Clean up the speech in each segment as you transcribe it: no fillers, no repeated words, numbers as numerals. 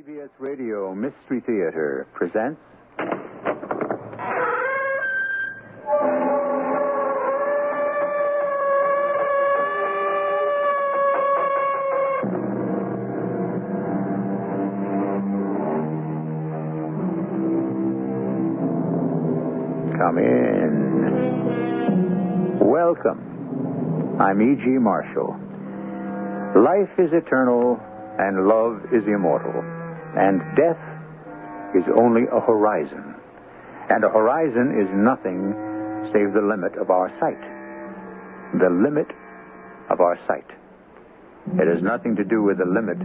CBS Radio Mystery Theater presents... Come in. Welcome. I'm E.G. Marshall. Life is eternal, and love is immortal, and death is only a horizon. And a horizon is nothing save the limit of our sight. The limit of our sight. It has nothing to do with the limit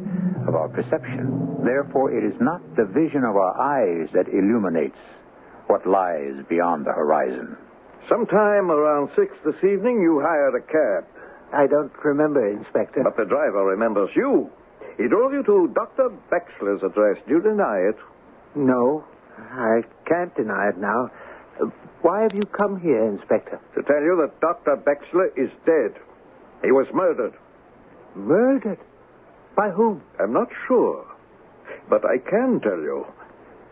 of our perception. Therefore, it is not the vision of our eyes that illuminates what lies beyond the horizon. Sometime around 6 this evening, you hired a cab. I don't remember, Inspector. But the driver remembers you. He drove you to Dr. Bexler's address. Do you deny it? No, I can't deny it now. Why have you come here, Inspector? To tell you that Dr. Bexler is dead. He was murdered. Murdered? By whom? I'm not sure. But I can tell you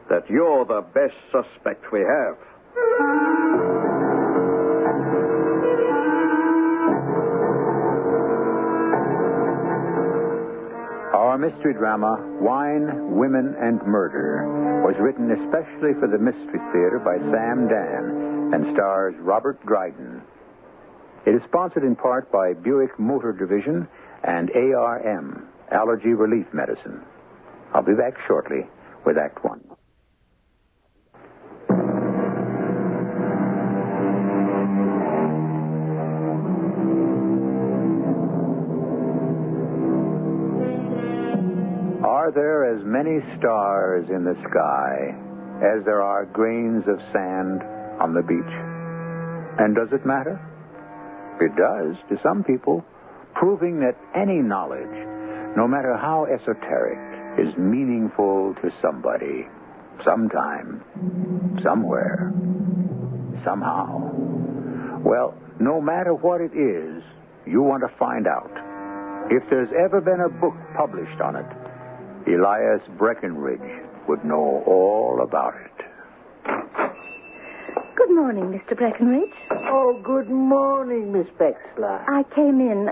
that you're the best suspect we have. Our mystery drama, Wine, Women, and Murder, was written especially for the Mystery Theater by Sam Dann and stars Robert Dryden. It is sponsored in part by Buick Motor Division and ARM, Allergy Relief Medicine. I'll be back shortly with Act One. Are there as many stars in the sky as there are grains of sand on the beach? And does it matter? It does to some people, proving that any knowledge, no matter how esoteric, is meaningful to somebody, sometime, somewhere, somehow. Well, no matter what it is, you want to find out. If there's ever been a book published on it, Elias Breckenridge would know all about it. Good morning, Mr. Breckenridge. Oh, good morning, Miss Bexler. I came in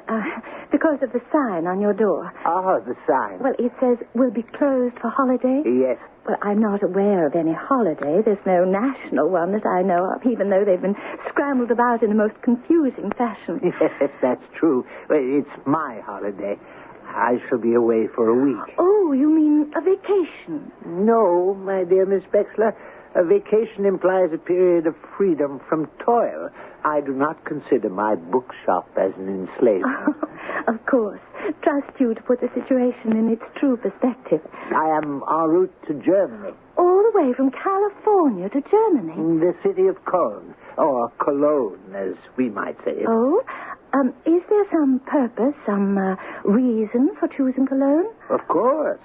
because of the sign on your door. Ah, the sign. Well, it says, "Will be closed for holiday." Yes. Well, I'm not aware of any holiday. There's no national one that I know of, even though they've been scrambled about in a most confusing fashion. Yes, that's true. Well, it's my holiday. I shall be away for a week. Oh, you mean a vacation? No, my dear Miss Bexler. A vacation implies a period of freedom from toil. I do not consider my bookshop as an enslavement. Of course. Trust you to put the situation in its true perspective. I am en route to Germany. All the way from California to Germany? In the city of Cologne, or Cologne, as we might say it. Oh? Is there some purpose, some reason for choosing Cologne? Of course.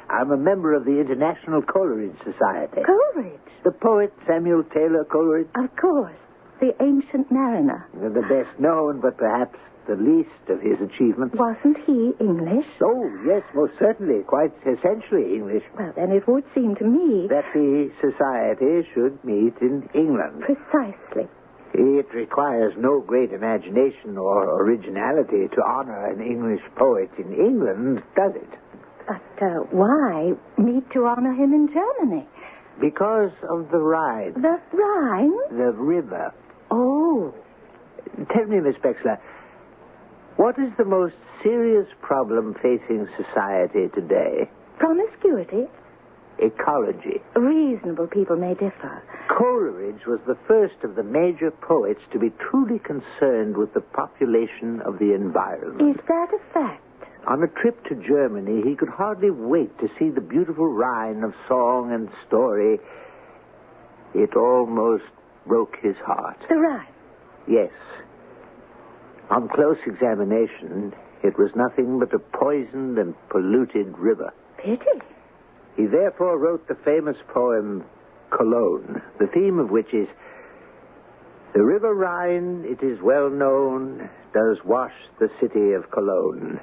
I'm a member of the International Coleridge Society. Coleridge? The poet Samuel Taylor Coleridge. Of course. The ancient mariner. The best known, but perhaps the least of his achievements. Wasn't he English? Oh, yes, most certainly. Quite essentially English. Well, then it would seem to me... that the society should meet in England. Precisely. It requires no great imagination or originality to honor an English poet in England, does it? But why meet to honor him in Germany? Because of the Rhine. The Rhine? The river. Oh. Tell me, Miss Bexler, what is the most serious problem facing society today? Promiscuity? Ecology. Reasonable people may differ. Coleridge was the first of the major poets to be truly concerned with the population of the environment. Is that a fact? On a trip to Germany, he could hardly wait to see the beautiful Rhine of song and story. It almost broke his heart. The Rhine? Yes. On close examination, it was nothing but a poisoned and polluted river. Pity. He therefore wrote the famous poem, Cologne, the theme of which is, "The river Rhine, it is well known, does wash the city of Cologne.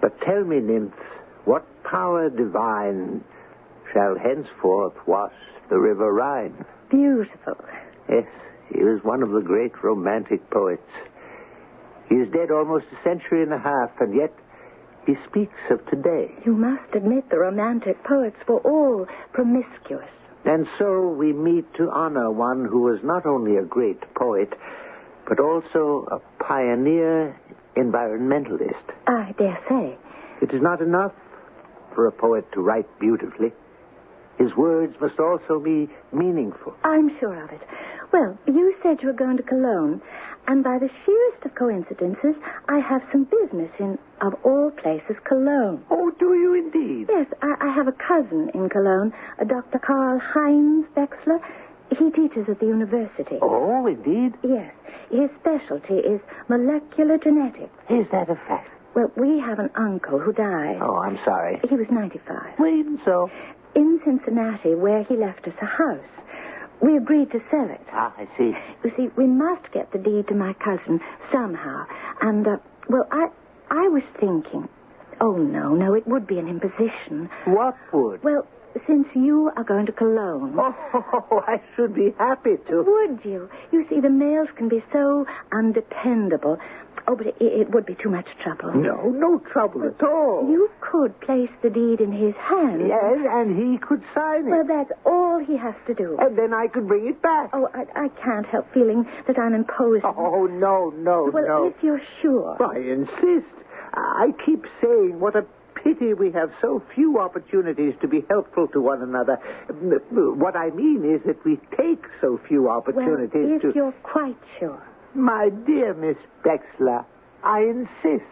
But tell me, nymph, what power divine shall henceforth wash the river Rhine. Beautiful. Yes, he was one of the great romantic poets. He is dead almost a century and a half, and yet he speaks of today. You must admit the romantic poets were all promiscuous. And so we meet to honor one who was not only a great poet, but also a pioneer environmentalist. I dare say. It is not enough for a poet to write beautifully. His words must also be meaningful. I'm sure of it. Well, you said you were going to Cologne, and by the sheerest of coincidences, I have some business in, of all places, Cologne. Oh, do you indeed? Yes, I have a cousin in Cologne, a Dr. Karl-Heinz Wechsler. He teaches at the university. Oh, indeed? Yes. His specialty is molecular genetics. Is that a fact? Well, we have an uncle who died. Oh, I'm sorry. He was 95. Well, even so. In Cincinnati, where he left us a house. We agreed to sell it. Ah, I see. You see, we must get the deed to my cousin somehow. And, well, I was thinking... Oh, no, it would be an imposition. What would? Well, since you are going to Cologne... Oh, I should be happy to. Would you? You see, the mails can be so undependable. Oh, but it would be too much trouble. No trouble at all. You could place the deed in his hand. Yes, and he could sign it. Well, that's all he has to do. And then I could bring it back. Oh, I can't help feeling that I'm imposing. Oh, no. Well, if you're sure. I insist. I keep saying what a pity we have so few opportunities to be helpful to one another. What I mean is that we take so few opportunities well, if you're quite sure. My dear Miss Wechsler, I insist.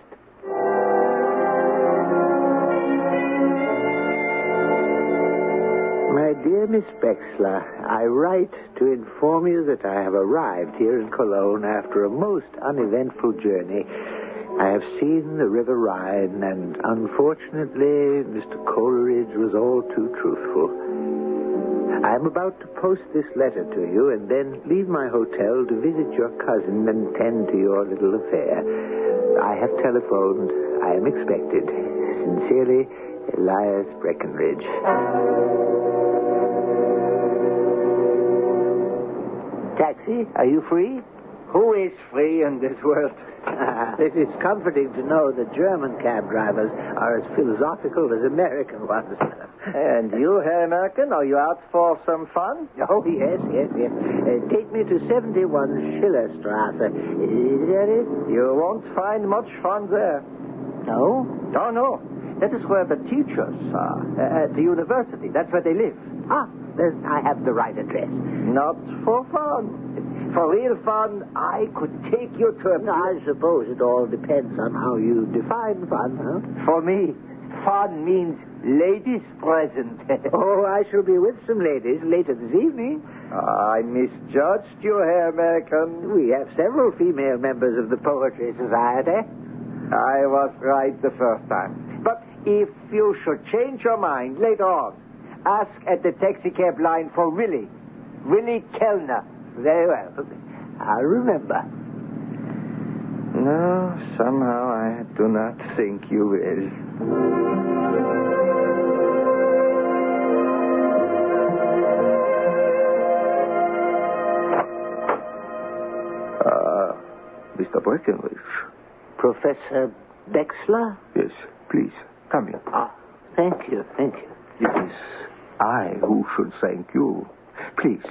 My dear Miss Wechsler, I write to inform you that I have arrived here in Cologne after a most uneventful journey. I have seen the River Rhine, and unfortunately, Mr. Coleridge was all too truthful. I am about to post this letter to you and then leave my hotel to visit your cousin and tend to your little affair. I have telephoned. I am expected. Sincerely, Elias Breckenridge. Taxi, are you free? Who is free in this world? It is comforting to know that German cab drivers are as philosophical as American ones. And you, Herr American, are you out for some fun? Oh, yes. Take me to 71 Schillerstrasse. Is that it? You won't find much fun there. No? Oh, no. That is where the teachers are. At the university. That's where they live. Ah, then I have the right address. Not for fun. For real fun, I could take you to a... I suppose it all depends on how you define fun, huh? For me, fun means ladies present. Oh, I shall be with some ladies later this evening. I misjudged you, Herr American. We have several female members of the Poetry Society. I was right the first time. But if you should change your mind later on, ask at the taxicab line for Willie Kellner. Very well. I'll remember. No, somehow I do not think you will. Mr. Breckenridge. Professor Wechsler? Yes, please, come here. Ah, thank you. It is I who should thank you. Please,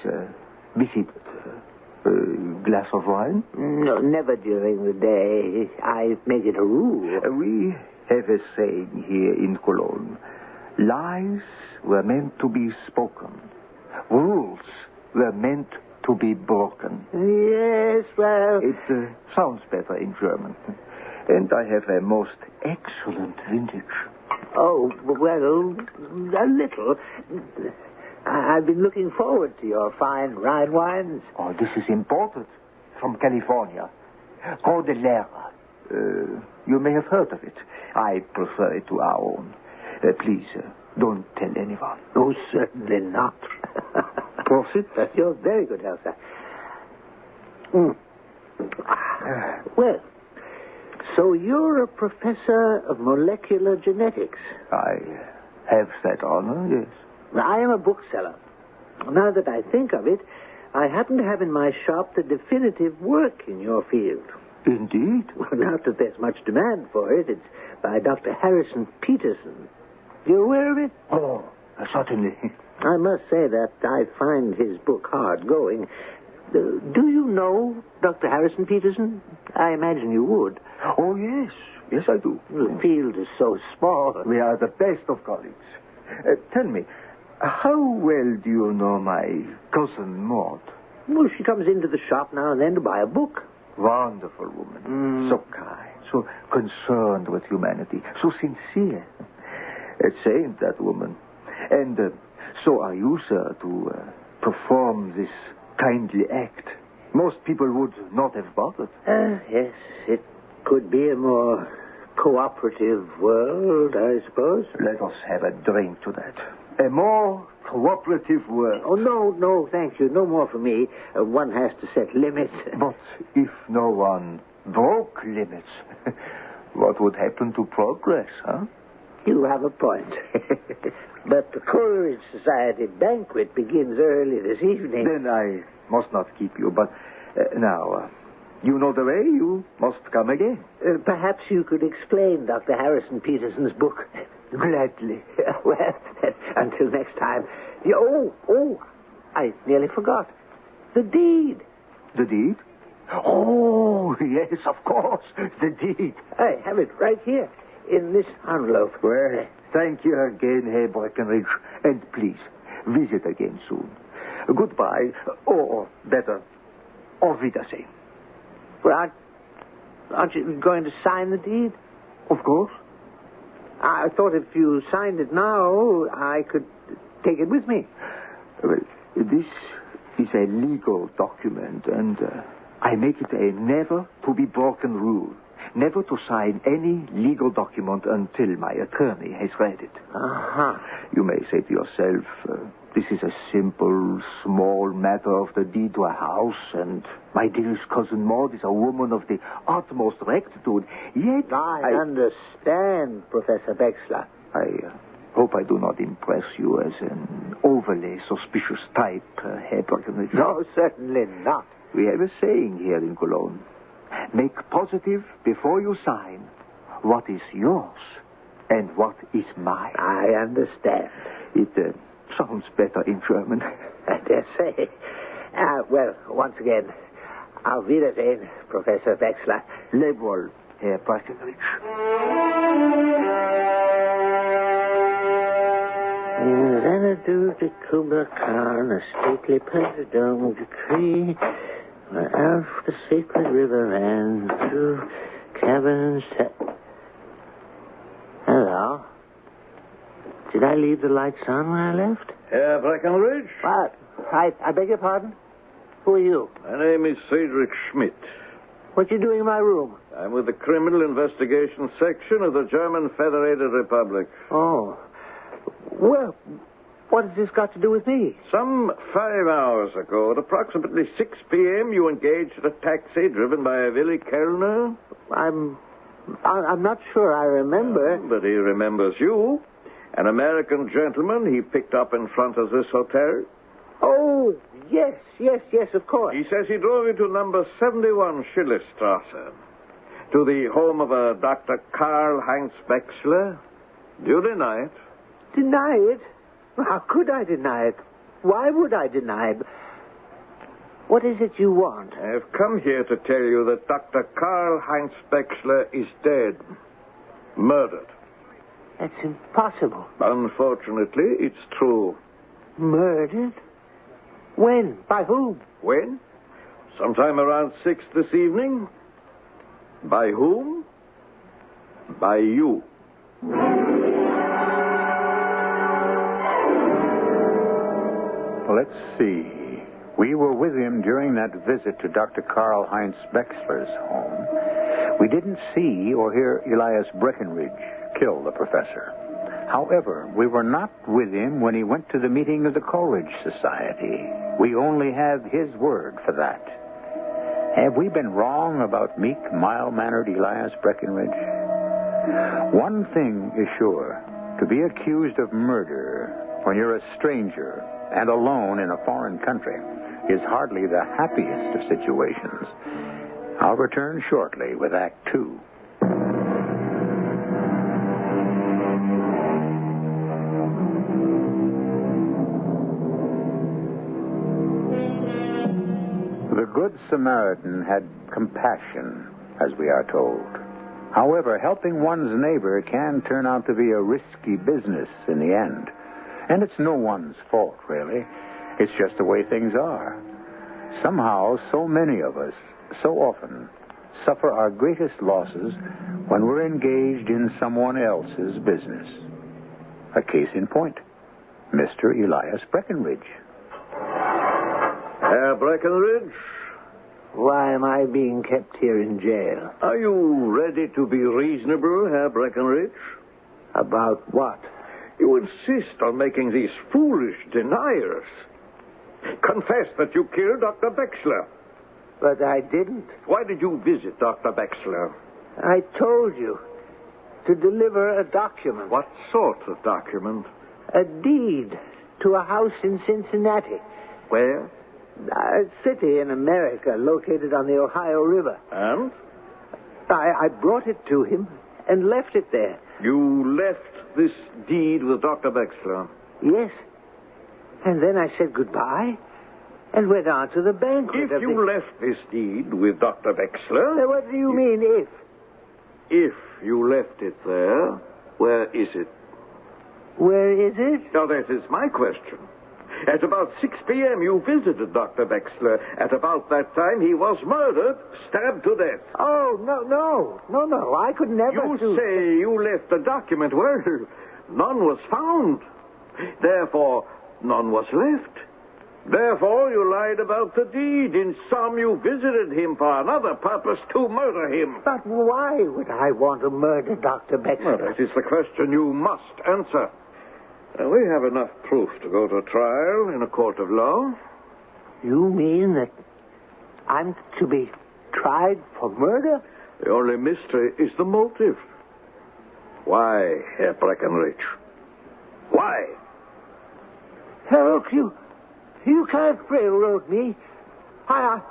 be seated. Glass of wine? No, never during the day. I make it a rule. We have a saying here in Cologne. Lies were meant to be spoken. Rules were meant to be broken. Yes, well... It sounds better in German. And I have a most excellent vintage. Oh, well, a little. I've been looking forward to your fine Rhine wines. Oh, this is imported from California. Cordillera. You may have heard of it. I prefer it to our own. Please, don't tell anyone. Oh, certainly not. Prosit. You're very good health, sir. Well, so you're a professor of molecular genetics. I have that honor, yes. I am a bookseller. Now that I think of it, I happen to have in my shop the definitive work in your field. Indeed? Well, not that there's much demand for it. It's by Dr. Harrison Peterson. You aware of it? Oh, certainly. I must say that I find his book hard going. Do you know Dr. Harrison Peterson? I imagine you would. Oh, yes. Yes, I do. The field is so small. We are the best of colleagues. Tell me, how well do you know my cousin Maud? Well, she comes into the shop now and then to buy a book. Wonderful woman. So kind, so concerned with humanity, so sincere. A saint, that woman. And so are you, sir, to perform this kindly act. Most people would not have bothered. Yes, it could be a more cooperative world, I suppose. Let us have a drink to that. A more cooperative world. Oh, no, thank you. No more for me. One has to set limits. But if no one broke limits, what would happen to progress, huh? You have a point. But the Coleridge Society banquet begins early this evening. Then I must not keep you. But now, you know the way. You must come again. Perhaps you could explain Dr. Harrison Peterson's book. Gladly. Well, until next time. Oh, I nearly forgot. The deed. The deed? Oh, yes, of course. The deed. I have it right here in this envelope. Well, thank you again, Herr Breckenridge. And please, visit again soon. Goodbye. Or better, auf Wiedersehen. Well, aren't you going to sign the deed? Of course. I thought if you signed it now, I could take it with me. Well, this is a legal document, and I make it a never-to-be-broken rule. Never to sign any legal document until my attorney has read it. Uh-huh. You may say to yourself, this is a simple, small matter of the deed to a house, and my dearest cousin Maud is a woman of the utmost rectitude. Yet I understand, Professor Wechsler. I hope I do not impress you as an overly suspicious type, Herr Breckenridge. No, certainly not. We have a saying here in Cologne. Make positive before you sign what is yours and what is mine. I understand. It sounds better in German. I dare say. Well, once again, auf Wiedersehen, Professor Wechsler. Leb wohl, Herr Breckenridge. Xanadu de Kubla Khan, a stately Persian decree, where Alf the sacred river ran through caverns. Hello. Did I leave the lights on when I left? Herr Breckenridge? What? I beg your pardon? Who are you? My name is Friedrich Schmidt. What you doing in my room? I'm with the Criminal Investigation Section of the German Federated Republic. Oh. Well, what has this got to do with me? Some 5 hours ago, at approximately 6 p.m., you engaged a taxi driven by a Willy Kellner? I'm not sure I remember. But he remembers you. An American gentleman he picked up in front of this hotel. Oh, yes, of course. He says he drove you to number 71 Schillerstrasse, to the home of a Dr. Karl-Heinz Wechsler. Do you deny it? Deny it? How could I deny it? Why would I deny it? What is it you want? I have come here to tell you that Dr. Karl-Heinz Wechsler is dead. Murdered. That's impossible. Unfortunately, it's true. Murdered? When? By whom? When? Sometime around 6 this evening. By whom? By you. Let's see. We were with him during that visit to Dr. Karl-Heinz Wechsler's home. We didn't see or hear Elias Breckenridge kill the professor. However, we were not with him when he went to the meeting of the Coleridge Society. We only have his word for that. Have we been wrong about meek, mild-mannered Elias Breckenridge? One thing is sure. To be accused of murder when you're a stranger and alone in a foreign country, is hardly the happiest of situations. I'll return shortly with Act Two. The Good Samaritan had compassion, as we are told. However, helping one's neighbor can turn out to be a risky business in the end. And it's no one's fault, really. It's just the way things are. Somehow, so many of us, so often, suffer our greatest losses when we're engaged in someone else's business. A case in point, Mr. Elias Breckenridge. Herr Breckenridge? Why am I being kept here in jail? Are you ready to be reasonable, Herr Breckenridge? About what? You insist on making these foolish denials. Confess that you killed Dr. Bexler. But I didn't. Why did you visit Dr. Bexler? I told you. To deliver a document. What sort of document? A deed to a house in Cincinnati. Where? A city in America located on the Ohio River. And? I brought it to him and left it there. You left this deed with Dr. Bexler? Yes. And then I said goodbye and went on to the banquet. If you left this deed with Dr. Bexler... Now, what do you mean, if? If you left it there, where is it? Where is it? Now, that is my question. At about 6 p.m., you visited Dr. Bexler. At about that time, he was murdered, stabbed to death. Oh, no. I could never You say you left the document. Well, none was found. Therefore, none was left. Therefore, you lied about the deed. In sum, you visited him for another purpose, to murder him. But why would I want to murder Dr. Bexler? Well, that is the question you must answer. We have enough proof to go to trial in a court of law. You mean that I'm to be tried for murder? The only mystery is the motive. Why, Herr Breckenridge? Why? Harold, you can't railroad me. I'm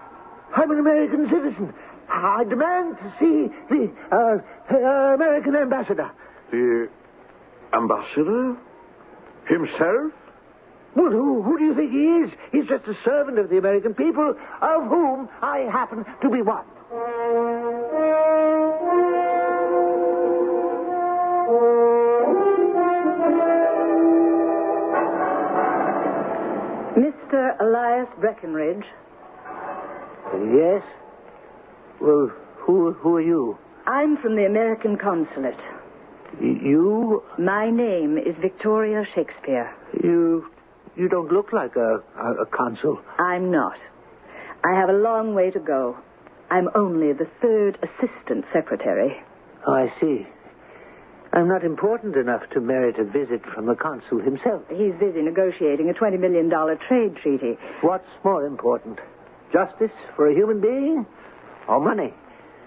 an American citizen. I demand to see the American ambassador. The ambassador? Himself? Well, who do you think he is? He's just a servant of the American people, of whom I happen to be one. Mr. Elias Breckenridge. Yes? Well, who are you? I'm from the American consulate. You? My name is Victoria Shakespeare. You don't look like a consul. I'm not. I have a long way to go. I'm only the third assistant secretary. Oh, I see. I'm not important enough to merit a visit from the consul himself. He's busy negotiating a $20 million trade treaty. What's more important? Justice for a human being or money?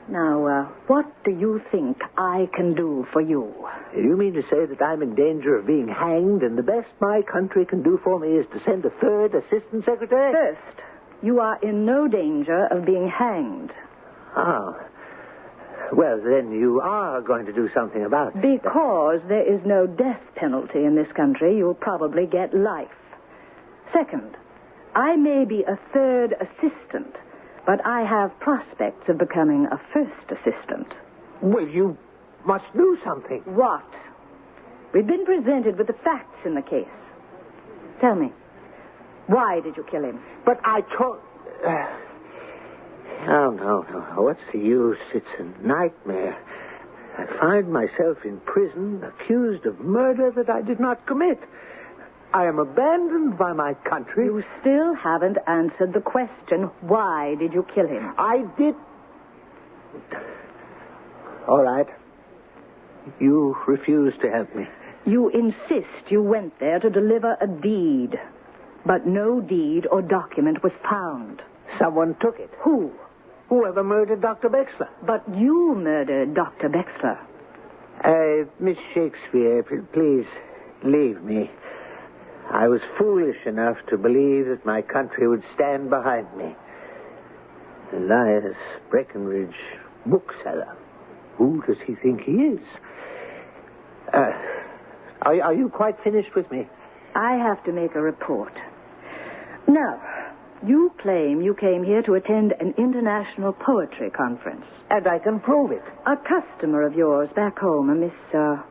Now, what do you think I can do for you? You mean to say that I'm in danger of being hanged and the best my country can do for me is to send a third assistant secretary? First, you are in no danger of being hanged. Oh. Well, then you are going to do something about it. Because there is no death penalty in this country, you'll probably get life. Second, I may be a third assistant, but I have prospects of becoming a first assistant. Well, you must do something. What? We've been presented with the facts in the case. Tell me, why did you kill him? But I told... No. What's the use? It's a nightmare. I find myself in prison, accused of murder that I did not commit. I am abandoned by my country. You still haven't answered the question, why did you kill him? I did... All right. You refuse to help me. You insist you went there to deliver a deed. But no deed or document was found. Someone took it. Who? Whoever murdered Dr. Bexler. But you murdered Dr. Bexler. Miss Shakespeare, please leave me. I was foolish enough to believe that my country would stand behind me. Elias Breckenridge, bookseller. Who does he think he is? Are you quite finished with me? I have to make a report. Now, you claim you came here to attend an international poetry conference. And I can prove it. A customer of yours back home, a Miss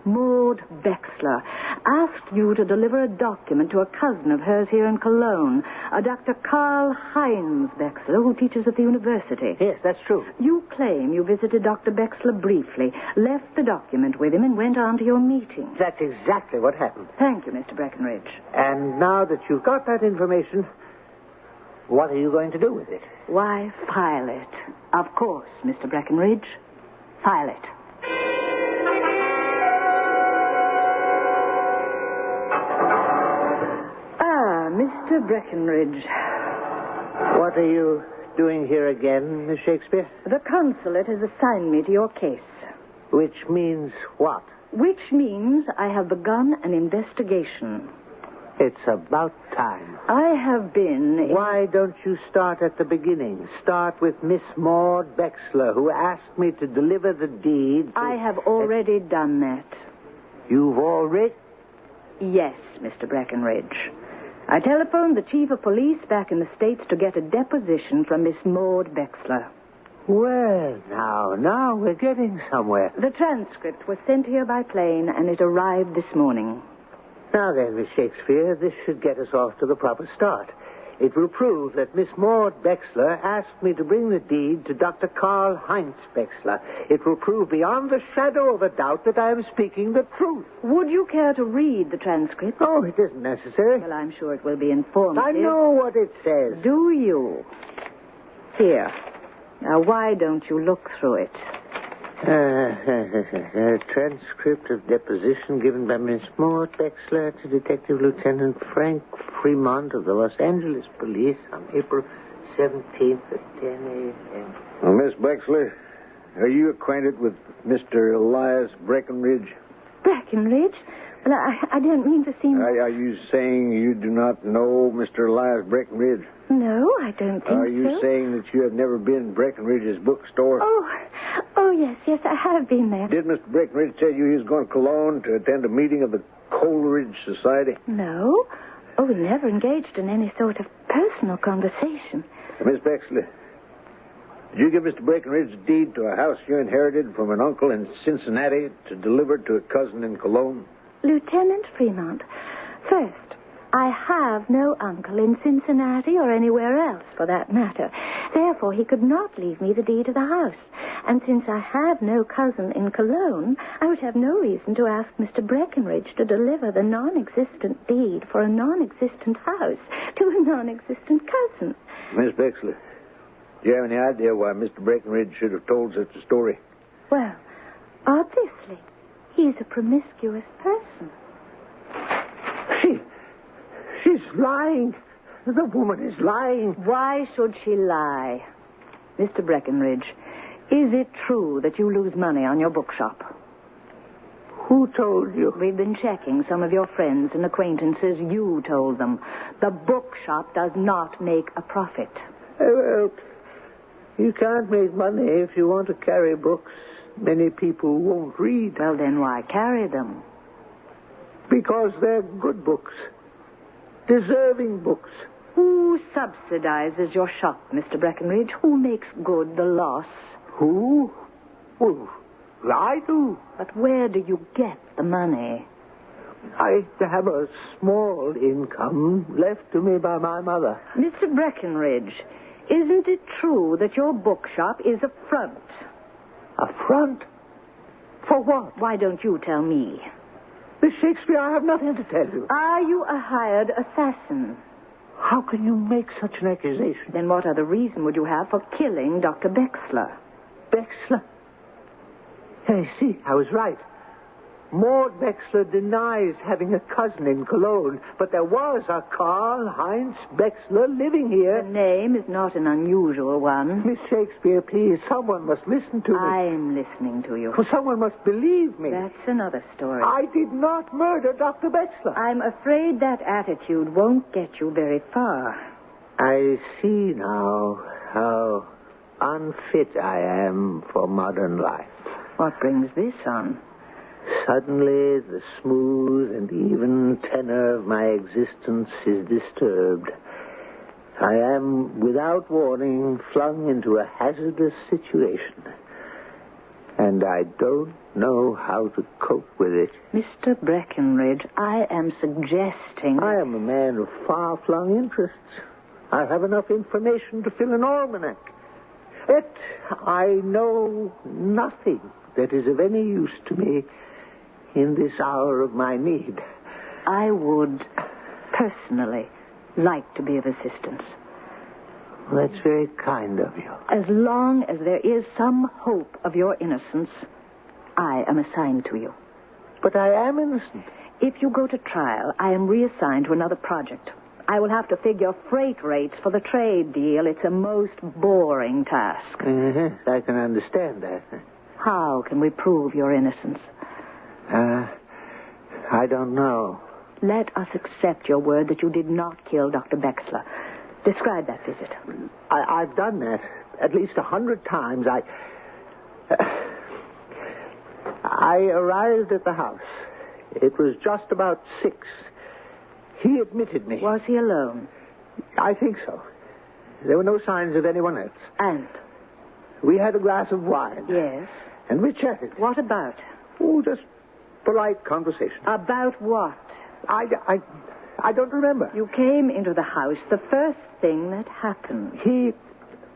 Maud Bexler, asked you to deliver a document to a cousin of hers here in Cologne, a Dr. Karl Heinz Bexler, who teaches at the university. Yes, that's true. You claim you visited Dr. Bexler briefly, left the document with him, and went on to your meeting. That's exactly what happened. Thank you, Mr. Breckenridge. And now that you've got that information, what are you going to do with it? Why, file it. Of course, Mr. Breckenridge. File it. Mr. Breckenridge. What are you doing here again, Miss Shakespeare? The consulate has assigned me to your case. Which means what? Which means I have begun an investigation. It's about time. I have been... Why don't you start at the beginning? Start with Miss Maud Bexler, who asked me to deliver the deed. I have already done that. You've already? Yes, Mr. Breckenridge. I telephoned the chief of police back in the States to get a deposition from Miss Maud Bexler. Well, now we're getting somewhere. The transcript was sent here by plane, and it arrived this morning. Now then, Miss Shakespeare, this should get us off to the proper start. It will prove that Miss Maud Bexler asked me to bring the deed to Dr. Karl Heinz Bexler. It will prove beyond the shadow of a doubt that I am speaking the truth. Would you care to read the transcript? Oh, it isn't necessary. Well, I'm sure it will be informative. I know what it says. Do you? Here. Now, why don't you look through it? A transcript of deposition given by Miss Maud Bexler to Detective Lieutenant Frank Fremont of the Los Angeles Police on April 17th at 10 a.m. Well, Miss Bexler, are you acquainted with Mr. Elias Breckenridge? Breckenridge? Well, I don't mean to seem... Are you saying you do not know Mr. Elias Breckenridge? No, I don't think so. Are you saying that you have never been in Breckenridge's bookstore? Oh, yes, I have been there. Did Mr. Breckenridge tell you he was going to Cologne to attend a meeting of the Coleridge Society? No. Oh, we never engaged in any sort of personal conversation. Miss Bexler, did you give Mr. Breckenridge a deed to a house you inherited from an uncle in Cincinnati to deliver to a cousin in Cologne? Lieutenant Fremont, first, I have no uncle in Cincinnati or anywhere else, for that matter. Therefore, he could not leave me the deed of the house. And since I have no cousin in Cologne, I would have no reason to ask Mr. Breckenridge to deliver the non-existent deed for a non-existent house to a non-existent cousin. Miss Bexler, do you have any idea why Mr. Breckenridge should have told such a story? Well, obviously, he's a promiscuous person. She's lying. The woman is lying. Why should she lie? Mr. Breckenridge, is it true that you lose money on your bookshop? Who told you? We've been checking some of your friends and acquaintances. You told them. The bookshop does not make a profit. Well, you can't make money if you want to carry books many people won't read. Well, then why carry them? Because they're good books. Deserving books. Who subsidizes your shop, Mr. Breckenridge? Who makes good the loss? Who? Well, I do. But where do you get the money? I have a small income left to me by my mother. Mr. Breckenridge, isn't it true that your bookshop is a front? A front? For what? Why don't you tell me? Miss Shakespeare, I have nothing to tell you. Are you a hired assassin? How can you make such an accusation? Then what other reason would you have for killing Dr. Bexler? Bexler? Hey, see, I was right. Maud Bexler denies having a cousin in Cologne, but there was a Karl-Heinz Bexler living here. The name is not an unusual one. Miss Shakespeare, please, someone must listen to me. I'm listening to you. For someone must believe me. That's another story. I did not murder Dr. Bexler. I'm afraid that attitude won't get you very far. I see now how unfit I am for modern life. What brings this on? Suddenly, the smooth and even tenor of my existence is disturbed. I am, without warning, flung into a hazardous situation. And I don't know how to cope with it. Mr. Breckenridge, I am suggesting... I am a man of far-flung interests. I have enough information to fill an almanac. Yet I know nothing that is of any use to me in this hour of my need. I would, personally, like to be of assistance. That's very kind of you. As long as there is some hope of your innocence, I am assigned to you. But I am innocent. If you go to trial, I am reassigned to another project. I will have to figure freight rates for the trade deal. It's a most boring task. I can understand that. How can we prove your innocence? I don't know. Let us accept your word that you did not kill Dr. Bexler. Describe that visit. I've done that at least 100 times. I arrived at the house. It was just about 6. He admitted me. Was he alone? I think so. There were no signs of anyone else. And? We had a glass of wine. Yes. And we chatted. What about? Oh, just polite conversation. About what? I don't remember. You came into the house. The first thing that happened. He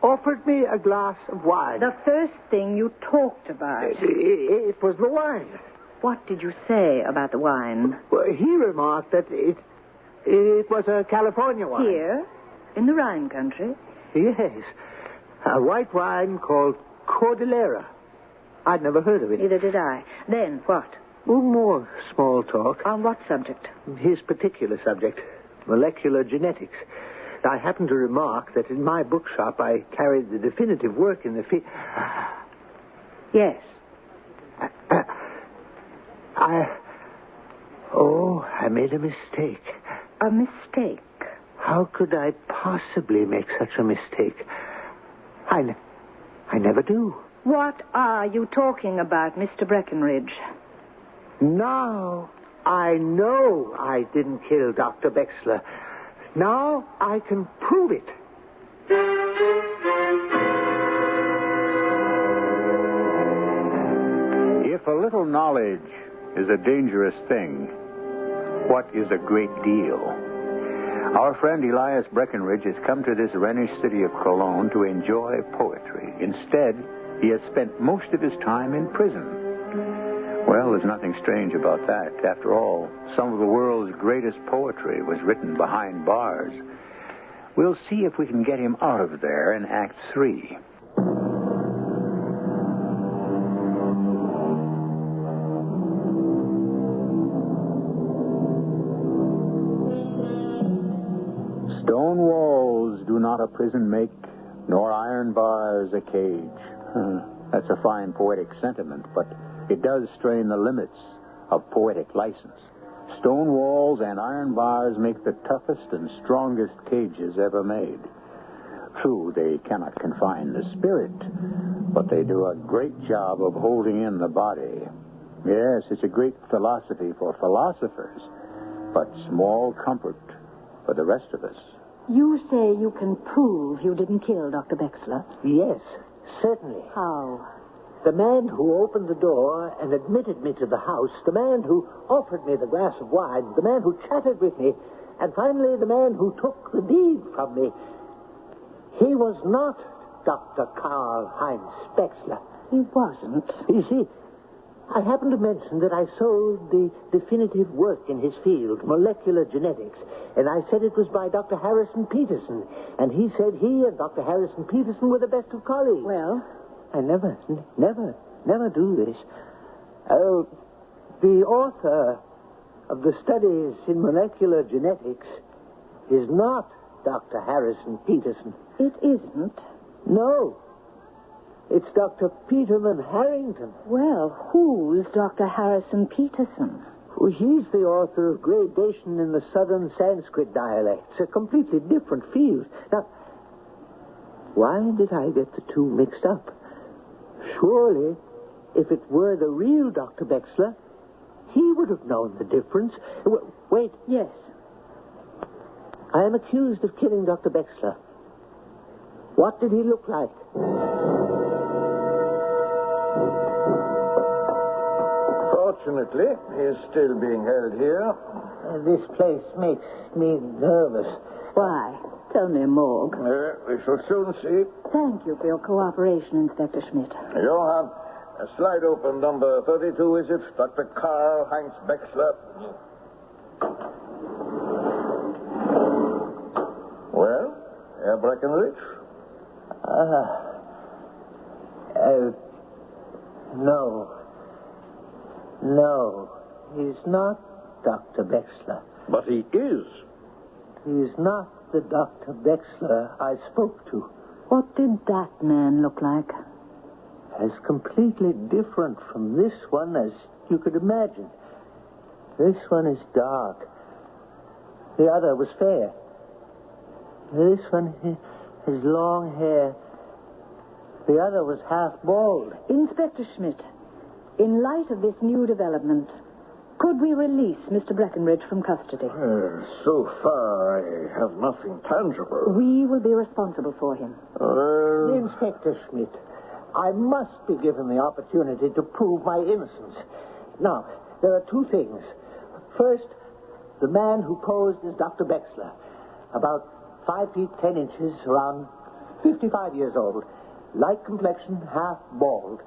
offered me a glass of wine. The first thing you talked about. It was the wine. What did you say about the wine? Well, he remarked that it was a California wine. Here? In the Rhine country? Yes. A white wine called Cordillera. I'd never heard of it. Neither did I. Then, what? Oh, more small talk. On what subject? His particular subject, molecular genetics. I happened to remark that in my bookshop I carried the definitive work in the field. Yes. I made a mistake. A mistake? How could I possibly make such a mistake? I never do. What are you talking about, Mr. Breckenridge? Now I know I didn't kill Dr. Bexler. Now I can prove it. If a little knowledge is a dangerous thing, what is a great deal? Our friend Elias Breckenridge has come to this Rhenish city of Cologne to enjoy poetry. Instead, he has spent most of his time in prison. Well, there's nothing strange about that. After all, some of the world's greatest poetry was written behind bars. We'll see if we can get him out of there in Act 3. Stone walls do not a prison make, nor iron bars a cage. That's a fine poetic sentiment, but it does strain the limits of poetic license. Stone walls and iron bars make the toughest and strongest cages ever made. True, they cannot confine the spirit, but they do a great job of holding in the body. Yes, it's a great philosophy for philosophers, but small comfort for the rest of us. You say you can prove you didn't kill Dr. Bexler? Yes, certainly. How? The man who opened the door and admitted me to the house, the man who offered me the glass of wine, the man who chatted with me, and finally the man who took the deed from me, he was not Dr. Karl-Heinz Bexler. He wasn't. You see, I happened to mention that I sold the definitive work in his field, molecular genetics, and I said it was by Dr. Harrison Peterson, and he said he and Dr. Harrison Peterson were the best of colleagues. Well? I never do this. Oh, The author of the studies in molecular genetics is not Dr. Harrison Peterson. It isn't. No. It's Dr. Peterman Harrington. Well, who's Dr. Harrison Peterson? Well, he's the author of Gradation in the Southern Sanskrit Dialects, a completely different field. Now, why did I get the two mixed up? Surely, if it were the real Dr. Bexler, he would have known the difference. Wait. Yes. I am accused of killing Dr. Bexler. What did he look like? Fortunately, he is still being held here. This place makes me nervous. Why? Tell me, Morg. We shall soon see. Thank you for your cooperation, Inspector Schmidt. Johann, slide open number 32, is it? Dr. Karl Heinz Bexler. Well, Herr Breckenridge? No. No, he's not Dr. Bexler. But he is. He's not the Dr. Bexler I spoke to. What did that man look like? As completely different from this one as you could imagine. This one is dark. The other was fair. This one has long hair. The other was half bald. Inspector Schmidt, in light of this new development, could we release Mr. Breckenridge from custody? So far, I have nothing tangible. We will be responsible for him. Inspector Schmidt, I must be given the opportunity to prove my innocence. Now, there are two things. First, the man who posed as Dr. Bexler, about 5 feet 10 inches, around 55 years old, light complexion, half bald.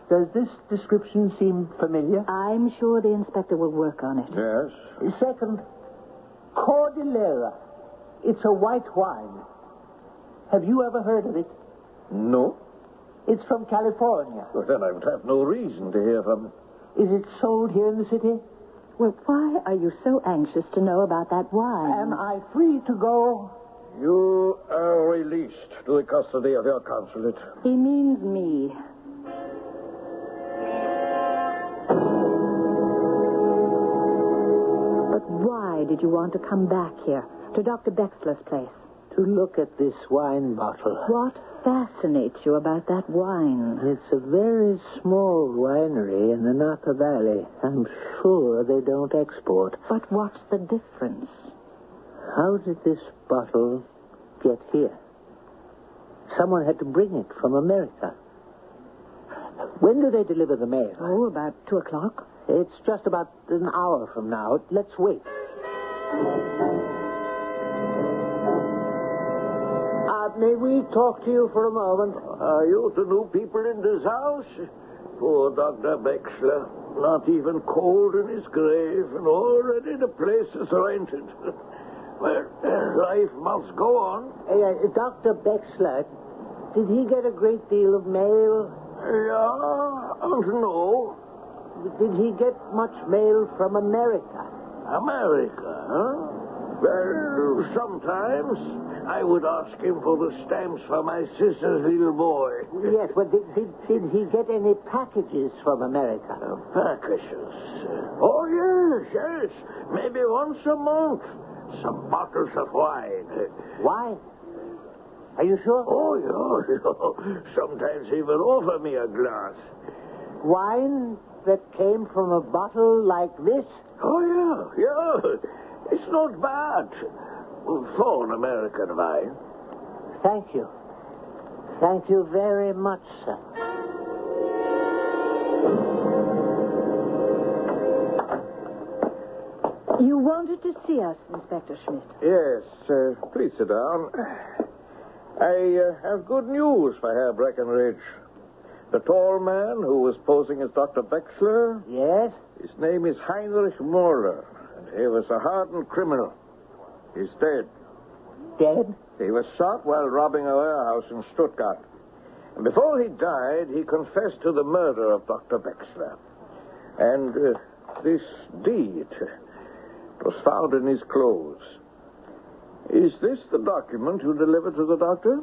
Does this description seem familiar? I'm sure the inspector will work on it. Yes. Second, Cordillera. It's a white wine. Have you ever heard of it? No. It's from California. Well, then I would have no reason to hear from it. Is it sold here in the city? Well, why are you so anxious to know about that wine? Am I free to go? You are released to the custody of your consulate. He means me. But why did you want to come back here, to Dr. Bexler's place? To look at this wine bottle. What fascinates you about that wine? It's a very small winery in the Napa Valley. I'm sure they don't export. But what's the difference? How did this bottle get here? Someone had to bring it from America. When do they deliver the mail? Oh, about 2 o'clock. It's just about an hour from now. Let's wait. May we talk to you for a moment? Are you the new people in this house? Poor Dr. Bexler. Not even cold in his grave, and already the place is rented. Well, life must go on. Dr. Bexler, did he get a great deal of mail? Yeah, no. Did he get much mail from America? America, huh? Well, sometimes I would ask him for the stamps for my sister's little boy. Yes, but did he get any packages from America? Packages? Oh, yes. Maybe once a month. Some bottles of wine. Wine? Are you sure? Oh, yeah. Sometimes he will offer me a glass. Wine that came from a bottle like this? Oh, yeah. It's not bad for an American wine. Thank you. Thank you very much, sir. You wanted to see us, Inspector Schmidt. Yes, please sit down. I have good news for Herr Breckenridge. The tall man who was posing as Dr. Bexler, Yes? his name is Heinrich Moller, and he was a hardened criminal. He's dead. Dead? He was shot while robbing a warehouse in Stuttgart. And before he died, he confessed to the murder of Dr. Bexler. And this deed. It was found in his clothes. Is this the document you delivered to the doctor?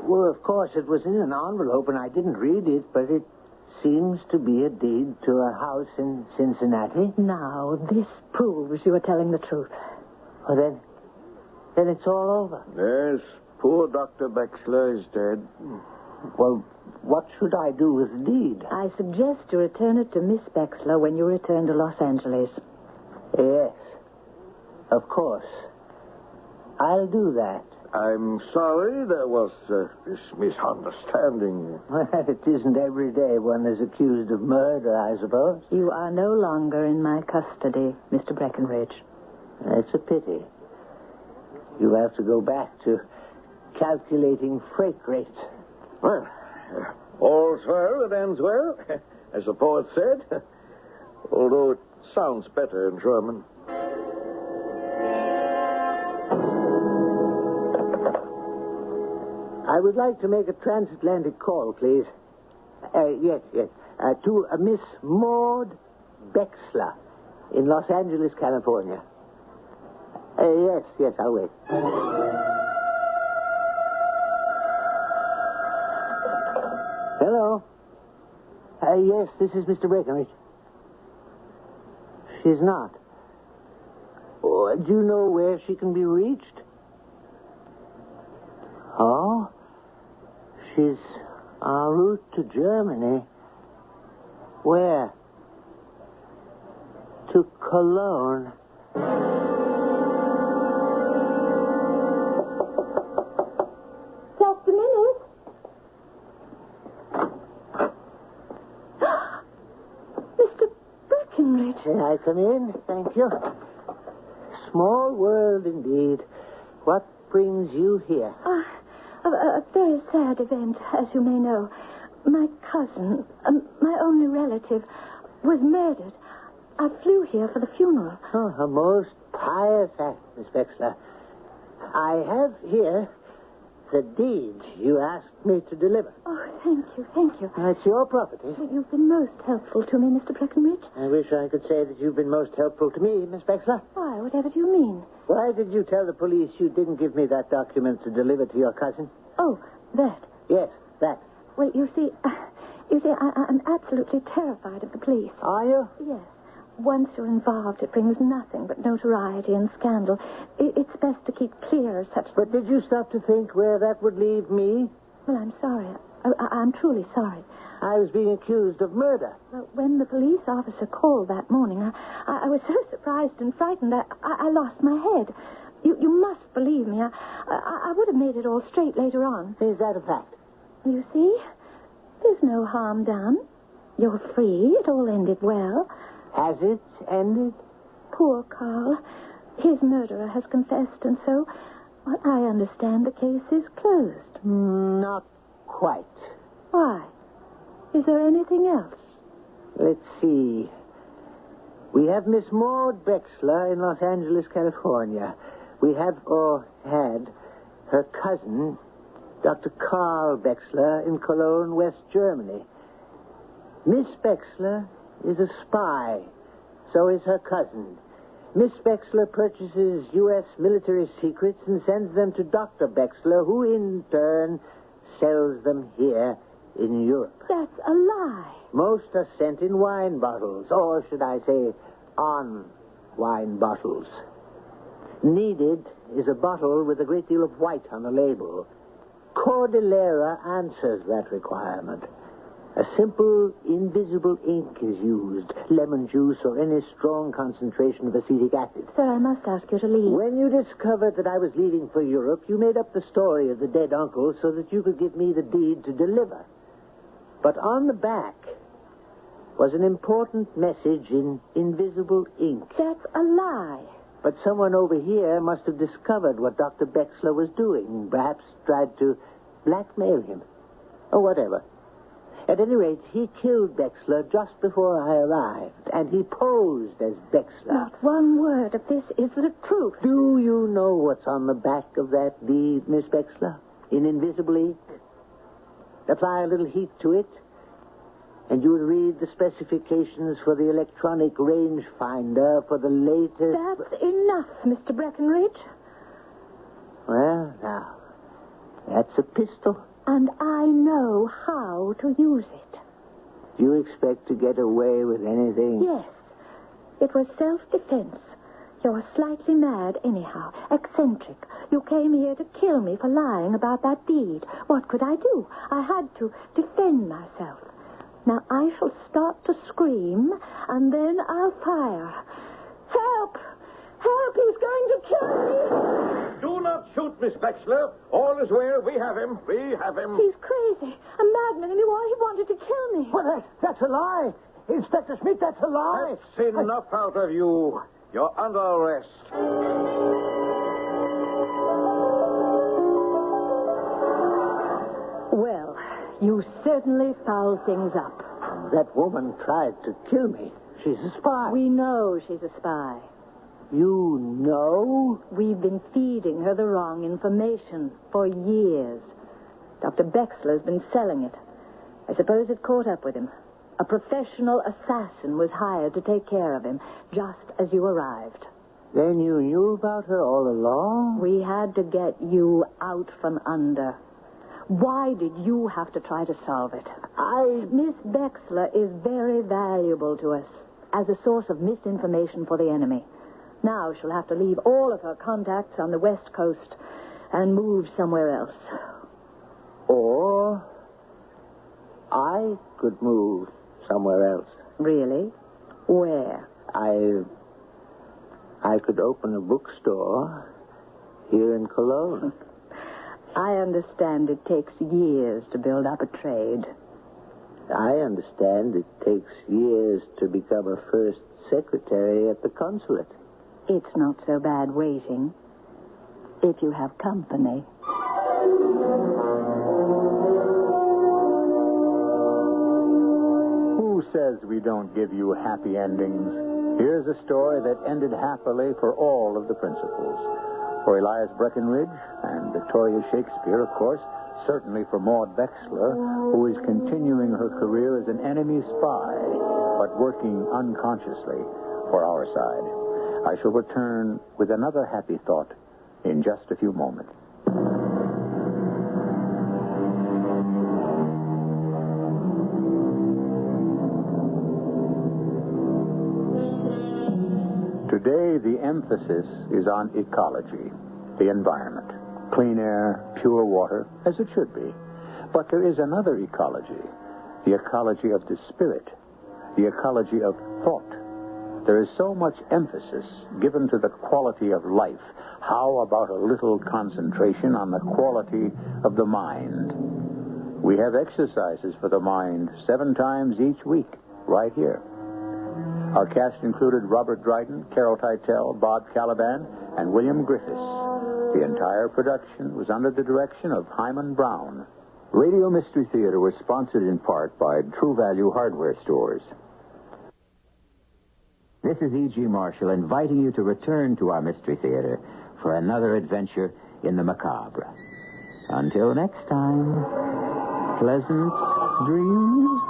Well, of course, it was in an envelope, and I didn't read it, but it seems to be a deed to a house in Cincinnati. Now, this proves you are telling the truth. Well, then it's all over. Yes, poor Dr. Bexler is dead. Well, what should I do with the deed? I suggest you return it to Miss Bexler when you return to Los Angeles. Yes, of course. I'll do that. I'm sorry there was this misunderstanding. Well, it isn't every day one is accused of murder, I suppose. You are no longer in my custody, Mr. Breckenridge. That's a pity. You have to go back to calculating freight rates. Well, all's well that ends well, as the poet said. Although it sounds better in German. I would like to make a transatlantic call, please. Yes. To Miss Maud Bexler in Los Angeles, California. Yes, I'll wait. Hello? Yes, this is Mr. Breckenridge. She's not. Oh, do you know where she can be reached? Oh? She's en route to Germany. Where? To Cologne. Just a minute. Mr. Breckenridge. May I come in? Thank you. Small world indeed. What brings you here? A very sad event, as you may know. My cousin, my only relative, was murdered. I flew here for the funeral. Oh, a most pious act, Miss Bexler. I have here the deed you asked me to deliver. Oh, thank you. It's your property. You've been most helpful to me, Mr. Breckenridge. I wish I could say that you've been most helpful to me, Miss Bexler. Why, whatever do you mean? Why did you tell the police you didn't give me that document to deliver to your cousin? Oh, that. Yes, that. Well, you see, I'm absolutely terrified of the police. Are you? Yes. Once you're involved, it brings nothing but notoriety and scandal. It's best to keep clear of such... But did you stop to think where that would leave me? Well, I'm sorry. I'm truly sorry. I was being accused of murder. Well, when the police officer called that morning, I was so surprised and frightened I lost my head. You must believe me. I would have made it all straight later on. Is that a fact? You see? There's no harm done. You're free. It all ended well. Has it ended? Poor Carl. His murderer has confessed, and so, well, I understand the case is closed. Not quite. Why? Is there anything else? Let's see. We have Miss Maud Bexler in Los Angeles, California. We have, or had, her cousin, Dr. Karl Bexler, in Cologne, West Germany. Miss Bexler is a spy. So is her cousin. Miss Bexler purchases U.S. military secrets and sends them to Dr. Bexler, who in turn sells them here in Europe. That's a lie. Most are sent in wine bottles, or should I say, on wine bottles. Needed is a bottle with a great deal of white on the label. Cordillera answers that requirement. A simple, invisible ink is used, lemon juice or any strong concentration of acetic acid. Sir, I must ask you to leave. When you discovered that I was leaving for Europe, you made up the story of the dead uncle so that you could give me the deed to deliver. But on the back was an important message in invisible ink. That's a lie. But someone over here must have discovered what Dr. Bexler was doing, perhaps tried to blackmail him, or whatever. At any rate, he killed Bexler just before I arrived, and he posed as Bexler. Not one word of this is the truth. Do you know what's on the back of that deed, Miss Bexler? In invisible ink? Apply a little heat to it, And you would read the specifications for the electronic rangefinder for the latest... That's enough, Mr. Breckenridge. Well, now, that's a pistol. And I know how to use it. Do you expect to get away with anything? Yes. It was self-defense. You're slightly mad anyhow, eccentric. You came here to kill me for lying about that deed. What could I do? I had to defend myself. Now I shall start to scream, and then I'll fire. Help! Help! He's going to kill me! Do not shoot, Miss Wexler. All is well. We have him. We have him. He's crazy. A madman, and he wanted to kill me. Well, that's a lie. Inspector Smith, that's a lie. That's enough out of you. You're under arrest. Well, you certainly fouled things up. That woman tried to kill me. She's a spy. We know she's a spy. You know? We've been feeding her the wrong information for years. Dr. Bexler's been selling it. I suppose it caught up with him. A professional assassin was hired to take care of him, just as you arrived. Then you knew about her all along? We had to get you out from under. Why did you have to try to solve it? Miss Bexler is very valuable to us as a source of misinformation for the enemy. Now she'll have to leave all of her contacts on the West Coast and move somewhere else. Or I could move somewhere else. Really? Where? I could open a bookstore here in Cologne. I understand it takes years to build up a trade. I understand it takes years to become a first secretary at the consulate. It's not so bad waiting, if you have company. Who says we don't give you happy endings? Here's a story that ended happily for all of the principals. For Elias Breckenridge and Victoria Shakespeare, of course. Certainly for Maud Wexler, who is continuing her career as an enemy spy, but working unconsciously for our side. I shall return with another happy thought in just a few moments. Today, the emphasis is on ecology, the environment. Clean air, pure water, as it should be. But there is another ecology, the ecology of the spirit, the ecology of thought. There is so much emphasis given to the quality of life. How about a little concentration on the quality of the mind? We have exercises for the mind 7 times each week, right here. Our cast included Robert Dryden, Carol Teitel, Bob Kaliban, and William Griffis. The entire production was under the direction of Hyman Brown. Radio Mystery Theater was sponsored in part by True Value Hardware Stores. This is E.G. Marshall inviting you to return to our Mystery Theater for another adventure in the macabre. Until next time, pleasant dreams.